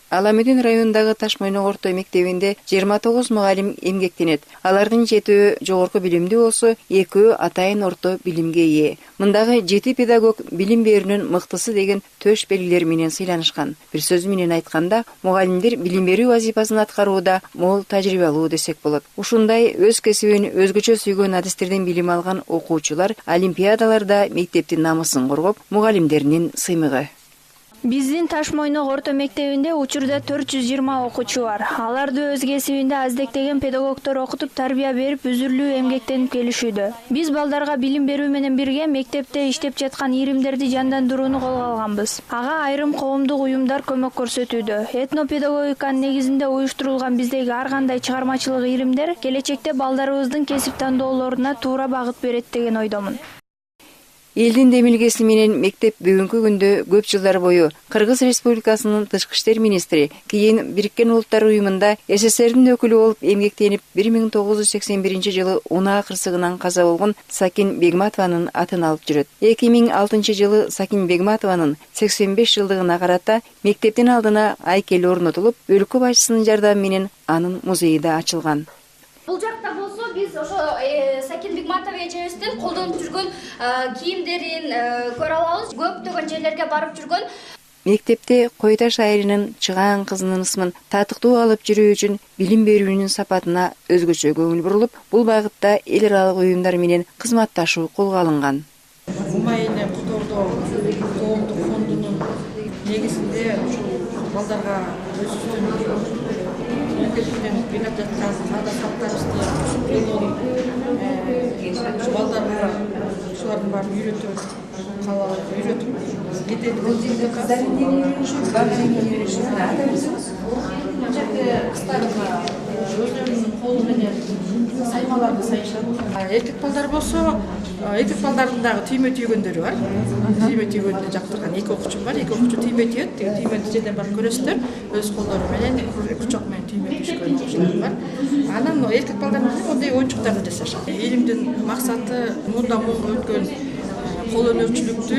Аламедин районундагы Ташмойнок орто мектебинде 29 мугалим эмгектенет. Алардын 7 жогорку билимдүү болсо, 2 атайын орто билимге ээ. Мындагы 7 педагог билим берүүнүн мыктысы деген төш белгилер менен сыйланышкан. Бир сөз менен айтканда, мугалимдер билим берүү вазифасын аткарууда мол тажрыйбалуу десек болот. Ушундай өз кесибин өзгөчө сүйгөн адистерден билим алган окуучулар олимпиадаларда мектептин намысын коргоп, мугалимдеринин сыймыгы. Биздин Ташмойнок орто мектебинде учурда 420 окуучу бар. Аларды өз кесибинде аздектеген педагогдор окутуп тарбия берип, үзүрлүү эмгектенип келишүүдө. Биз балдарга билим берүү менен бирге мектепте иштеп жаткан иримдерди жандандырууну колго алганбыз. Ага айрым коомдук уюмдар көмөк көрсөтүүдө. Этнопедагогиканын негизинде уюштурулган биздеги ар кандай чыгармачылык иримдер келечекте балдарыбыздын кесип тандоолоруна туура багыт берет деген ойдомун. Элдин демилгеси менен мектеп бүгүнкү күндө көп жылдар бою Кыргыз Республикасынын тышкы иштер министри, кийин Бириккен Улуттар уюмунда СССРдин өкүлү болуп эмгектенип 1981 жылы унаа кырсыгынан каза болгон Сакин Бегматованын атын алып жүрөт. 2006 жылы Сакин Бегматованын 85 жылдыгына карата мектептин алдына айкел орнотулуп, өлкө башчысынын жардамы менен анын музейи да ачылган. Бул жакта болсо биз ошо Сакин Бегматова эжебиздин колдонуп жүргөн кийимдерин көрө алабыз. Көптөгөн жерлерге барып жүргөн. Мектепте Койташ айылынын чыгаан кызынын ысмын татыктуу алып жүрүү үчүн билим берүүнүн сапатына өзгөчө көңүл бурулуп, бул багытта эл аралык уюмдар менен кызматташуу колго алынган. Умайне Кутордо коомдук фондунун негизинде балдарга өзүбүздүн мектептен берип жаткан ада-салттарыбызды балдарга ушулардын баарын үйрөтүп, үйрөтүп кетет. Өзүнүн колу менен саймаларды сайышат. Эркек балдар болсо, эркек балдардын дагы түймө түйгөндөрү бар. Түймө түйгөндү жактырган 2 окуучум бар. 2 окуучу түймө түйөт. Түймөнү жерден барып көрөсүздөр. Өз колдору менен курчок менен түймө түйүшкөн окуучулар бар. Анан эркек балдар мындай оюнчуктарды жасашат. Илимдин максаты мурда өткөн кол өнөрчүлүктү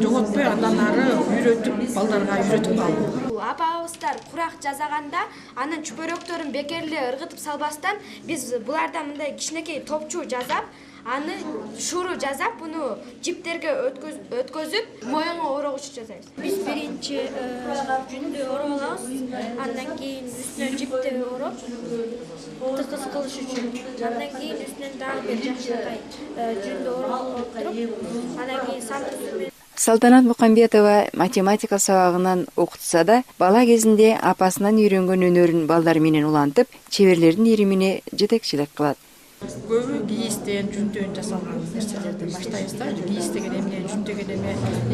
жоготпой, андан ары үйрөтүп, балдарга үйрөтүп калуу. Апабыздар курак жасаганда анын чүпөрөктөрүн бекерли ыргытып салбастан биз булардан мындай кичинекей топчу жасап, аны шуру жасап, буну жиптерге өткөзүп, моюнга орогучу жасайбыз. Биз биринчи жүндү ороп алабыз, андан кийин үстүнө жипти ороп, тыкыз кылыш үчүн. Андан кийин үстүнөн дагы бир жакшынакай жүндү ороп туруп, андан кийин сандырып Салтанат Мукамбетова математика сабагынан окутса да, бала кезинде апасынан үйрөнгөн өнөрүн балдар менен улантып, чеберлердин иримине жетекчилик кылат. Көбү кийистен, жүндөн жасалган нерселерден баштайбыз да. Кийиз деген эмне, жүн деген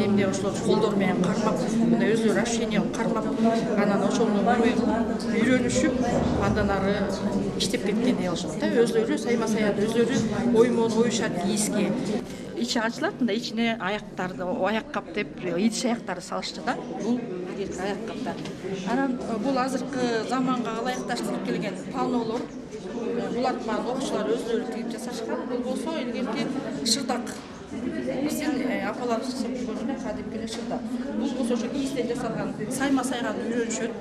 эмне ошол колдор менен кармап, мына өзү расчение кармап, анан ошону үйрөнүшүп, андан ары иштеп кеткендей болушат да. Өзлөрү сайма-саян өзлөрү оймон оюшат кийизге. İçi açılar da içine ayakkabı, o ayakkabı hep idiş ayakkabı salıştı da. Bu ayakkabılar. Anan bu azırkı zamanға ылайыкташтырып келген панолор, буларды мана окуучулар өзлөрү тигип жасашкан. Бул болсо илгерки шырдак. Биздин апаларыбыз жасап жүргөн кадимки шырдак. Бул болсо ошо кийизден жасалган сайма-сайган үйрөнүшөт.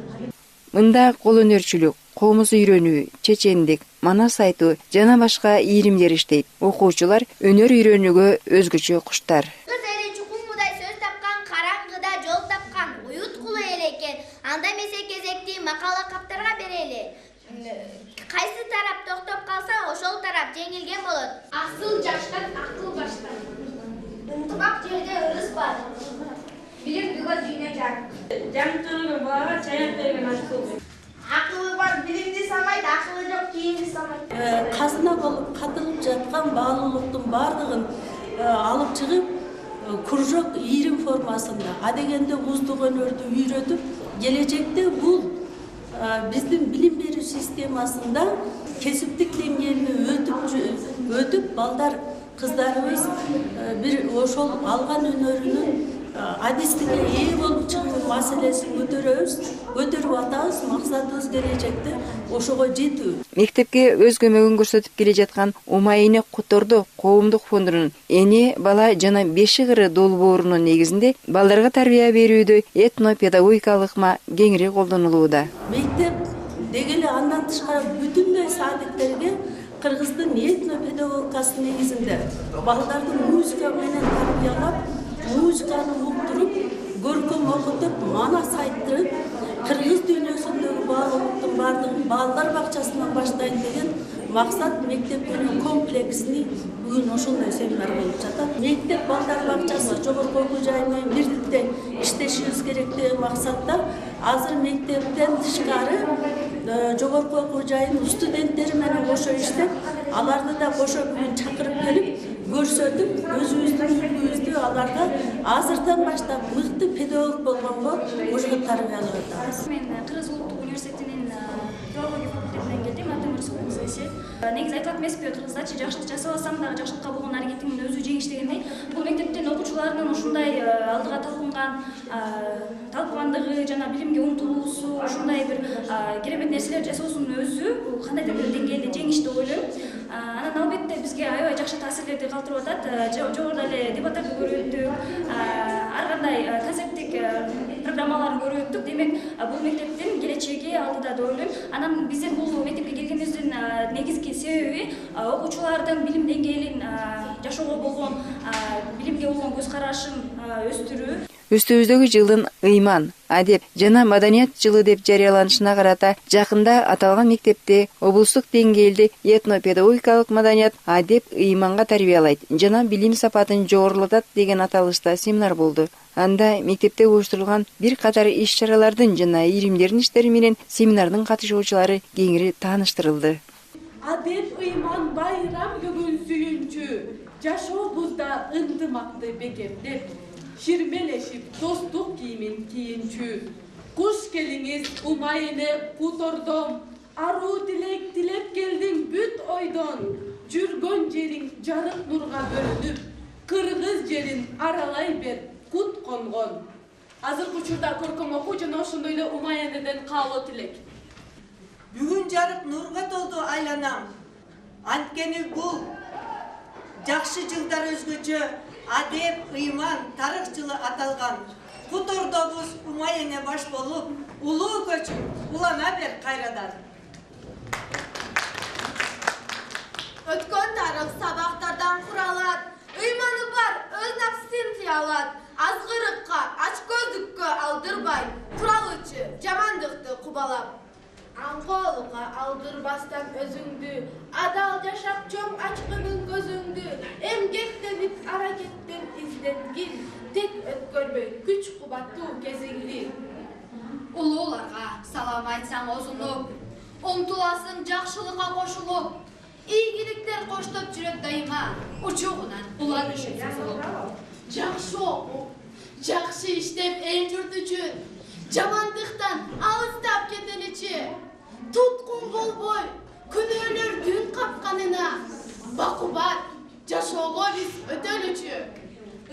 Мында кол өнөрчүлүк, комуз үйрөнүү, чечендик, манас айтуу жана башка ийримдер иштейт. Окуучулар өнөр үйрөнүүгө өзгөчө куштар. Кыз эли чукумудай сөз тапкан, караңгыда жол тапкан, уюткулу эле экен. Анда эмесе кезекти макала каптарга берели. Кайсы тарап токтоп калса, ошол тарап жеңилген болот. Акыл жаштан акыл баштан. Ынтымак жерде ырыс бар. Билим бүгө дүйнө жар. Жамтырган балага чаяк берген ашкыл. Акылы бар билимди самайт, акылы жок кийимди самайт. Казына болуп катылып жаткан баалуулуктун баардыгын алып чыгып, кружок ийрим формасында, адегенде уздук өнөрдү үйрөтүп, келечекте бул биздин билим берүү системасында кесиптик деңгээлине өтүп балдар кыздарыбыз бир ошол алган өнөрүнүн адистикке ээ болуп чыгуу маселесин көтөрүп атабыз. Максатыбыз келечекте ошого жетүү. Мектепке өз көмөгүн көрсөтүп келе жаткан Умайыне Куторду коомдук фондунун эне бала жана бешигыры долбоорунун негизинде балдарга тарбия берүүдө этно-педагогикалык ма кеңири колдонулууда. Мектеп дегеле андан тышкары бүтүндөй садиктерге кыргыздын этно-педагогикасы негизинде балдарды музыка менен тарбиялап, музыканы уктуруп, көркөм окутуп, манас айттырып, кыргыз дүйнөсүндөгү баалуулуктун баардыгын балдар бакчасынан баштайт деген максат мектептин комплексный бүгүн ошондой семинар болуп жатат. Мектеп балдар бакчасы жогорку окуу жай менен бирдикте иштешибиз керек деген максатта азыр мектептен тышкары жогорку окуу жайынын студенттери менен кошо иштеп, аларды да кошо бүгүн чакырып келип көрсөтүп, өзүбүздүн үлгүбүздү аларга азырдан баштап мыкты педагог болгонго ошого тарбиялап атабыз. Мен Кыргыз улуттук университетинин филология факультетинен келдим. Атым Рыскулов Зайсет. Негизи айтылат эмеспи, кыргыздачы жакшылык жасап алсам дагы жакшылыкка болгон аракетиңдин өзү жеңиш дегендей. Бул мектептин окуучуларынын ушундай алдыга талпыгандыгы жана билимге умтулуусу, ушундай бир керемет нерселер жасоосунун өзү кандайдыр бир деңгээлде жеңиш деп ойлойм. Анан албетте бизге аябай жакшы таасирлерди калтырып атат. Жогоруда эле дебаттарды көрүп өттүк, ар кандай концерттик программаларын көрүп өттүк. Демек, бул мектептин келечеги алдыда деп ойлойм. Анан биздер бул мектепке келгенибиздин негизги себеби окуучулардын билим деңгээлин, жашоого болгон, билимге болгон көз карашын өстүрүү. Үстүбүздөгү жылдын ыйман, адеп жана маданият жылы деп жарыяланышына карата жакында аталган мектепте облустук деңгээлде этно-педагогикалык маданият, адеп, ыйманга тарбиялайт жана билим сапатын жогорулатат деген аталышта семинар болду. Анда мектепте уюштурулган бир катар иш-чаралардын жана иримдердин иштери менен семинардын катышуучулары кеңири тааныштырылды. Адеп, ыйман, байрам бүгүн сүйүнчү, жашообузда ынтымакты бекемдеп, ширмелешип достук кийимин кийинчү. Куш келиңиз Умайыне Кутордом, аруу тилек тилеп келдиң бүт ойдон. Жүргөн жериң жарык нурга бөлүнүп, кыргыз жерин аралай бер кут конгон. Азыркы учурда көркөм окуу жана ошондой эле Умайынеден каалоо тилек. Бүгүн жарык нурга толду айланам. Анткени бул жакшы жылдар өзгөчө адеп, ыйман, тарых жылы аталган. Кутордобуз Умайыне баш болуп, улуу көчүп улана бер кайрадан. Өткөн тарых сабактардан куралат, ыйманы бар өз напсин тыялат, азгырыкка, ачкөздүккө алдырбай, куралычы жамандыкты кубалап. Аңкоолукка алдырбастан өзүңдү, адал жашап чоң ачкынын көзүңдү, эмгектенип аракеттен изденгин, тек өткөрбөй күч кубаттуу кезиңди. Улууларга салам айтсаң озунуп, умтуласың жакшылыкка кошулуп, ийгиликтер коштоп жүрөт дайыма, учугунан уланышып созулуп. Жакшы окуп, жакшы иштеп эл журт үчүн, жамандыктан алыстап кетеличи. Туткун болбой, күнөөлөр дүн капканына, бакубат жашоого биз өтөлүчү.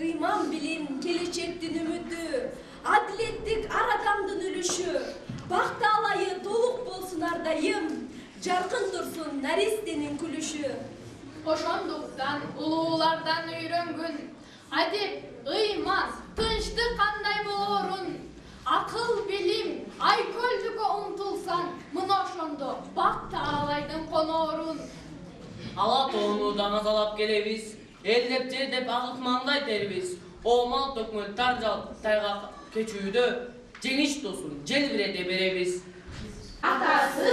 Ыйман билим келечектин үмүтү, адилеттик ар адамдын үлүшү, бакталайы толук болсун ардайым, жаркын турсун наристенин күлүшү. Ошондуктан улуулардан үйрөнгүн, адеп, ыйман, тынчтык кандай болоорун, акыл билим, айкөлдүккө умтулсаң, мына ошондо бак таалайдын коноорун. Ала тоону даңазалап келебиз, элдеп жердеп агык маңдай тербиз. Оомал төкмөл таржал тайгак кечүүдө, жеңиш тосун желбирете беребиз. Атасы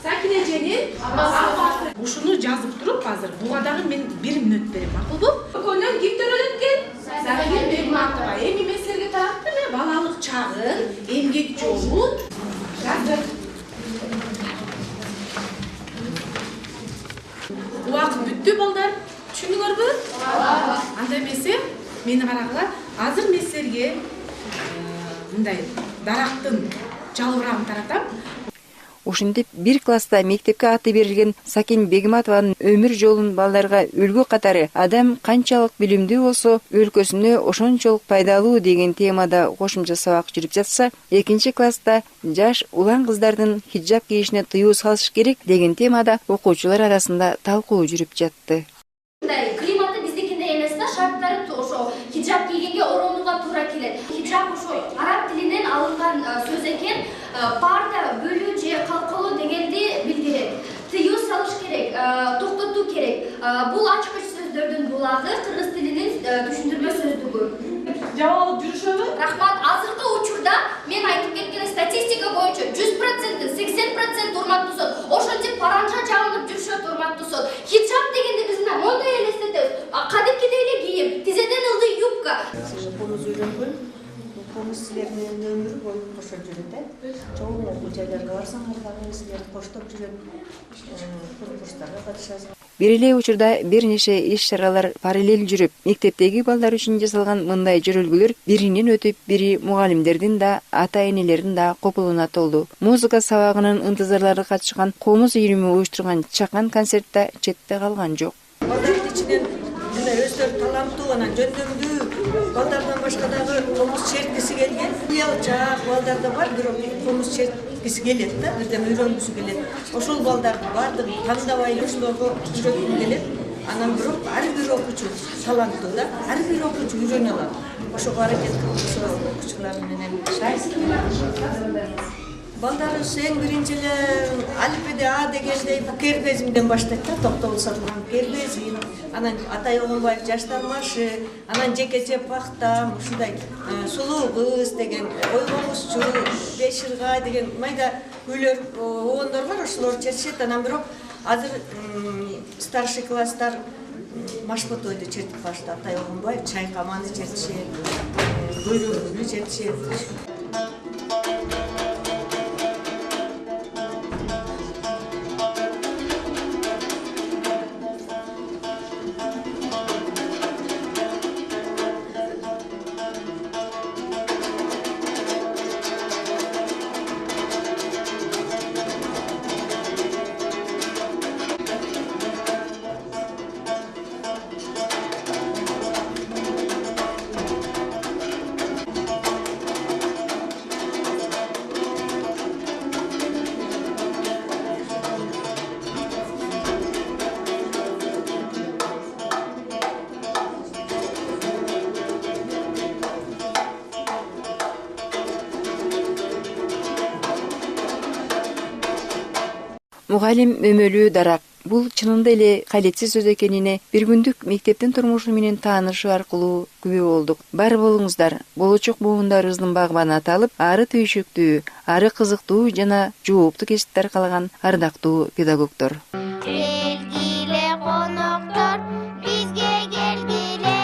Сакинеженин апасы. Ушуну жазып туруп азыр буга дагы мен 1 мүнөт берем, макулбу? Көкөнөн ким төрөлөт экен? Сакин Бегматова. Эми мен силерге таап эле балалык чагын, эмгек жолун жазып. Убакыт бүттү балдар. Түшүндүңөрбү? Анда эмесе мени карагыла. Азыр мен силерге мындай дарактын жалбырагын таратам. ушинтип бир класста мектепке аты берилген Сакин Бегматованын өмүр жолун балдарга үлгү катары адам канчалык билимдүү болсо өлкөсүнө ошончолук пайдалуу деген темада кошумча сабак жүрүп жатса, экинчи класста жаш улан кыздардын хиджаб кийишине тыюу салыш керек деген темада окуучулар арасында талкуу жүрүп жатты. Климаты биздикиндей эмес да, шарттары ошо хиджаб кийгенге оронууга туура келет. Хиджаб ошо араб тилинен алынган сөз экен. Парда, бөлүү же калкалоо дегенди билдирет. Тыюу салыш керек, токтотуу керек. Бул ачкыч сөздөрдүн булагы кыргыз тилинин түшүндүрмө сөздүгү. Жабап алып жүрүшөбү? Рахмат. Азыркы учурда мен айтып кеткен статистика боюнча 100%, 80% урматтуу сот. Ошентип паранжа жабылып жүрүшөт урматтуу сот. Хиджаб дегенде биз мына мондай элестетебиз. Кадимкидей эле кийим, тизеден ылдый юбка. Окуумуз үйрөнгөн, окуумуз силер менен өмүр бою кошо жүрөт. Чоң окуу жайларга барсаңар дагы силерди коштоп жүрөт. Конкурстарга катышасың. Бир эле учурда бир нече иш-чаралар параллель жүрүп, мектептеги балдар үчүн жасалган мындай жөрөлгүлөр биринен өтүп, бири мугалимдердин да, ата-энелердин да копулуна толду. Музыка сабагынын ынтызарлары катышкан Комуз үйрүмү уюштурган чакан концертте четте калган жок. Балдардын ичинен өздөрү таланттуу, анан жөндөмдүү балдардан башка дагы комуз черткиси келген. Уялчак балдар да бар, бирок комуз черткиси келет да, бирден үйрөнгүсү келет. Ошол балдардын баардыгын тандабай ошолорго үйрөткүм келет. Анан бирок ар бир окуучу таланттуу да, ар бир окуучу үйрөнө алат. Ошого аракет кылса окуучулар менен балдарыбыз эң биринчи эле алифбеде А дегенде кербезимден баштайт да, токтогул сатылган кербезим, анан Атай Огонбаев жаштар маршы, анан жекече пахта, ушундай сулуу кыз деген, ойгомузчу, беш ыргай деген майда күйлөр, оондор бар, ошолор чертишет. Анан бирок азыр старший класстар Машботойду чертип башты. Атай Огонбаев чайкаманы чертишет, көйрөгүлү чертишет. Мугалим өмөлүү дарак. Бул чынында эле калетсиз сөз экенине бир күндүк мектептин турмушу менен таанышуу аркылуу күбө болдук. Бар болуңуздар, болочок буундарыбыздын багбаны аталып, ары түйшүктүү, ары кызыктуу жана жооптуу кесиптер калаган ардактуу педагогдор. Келгиле коноктор, бизге келгиле.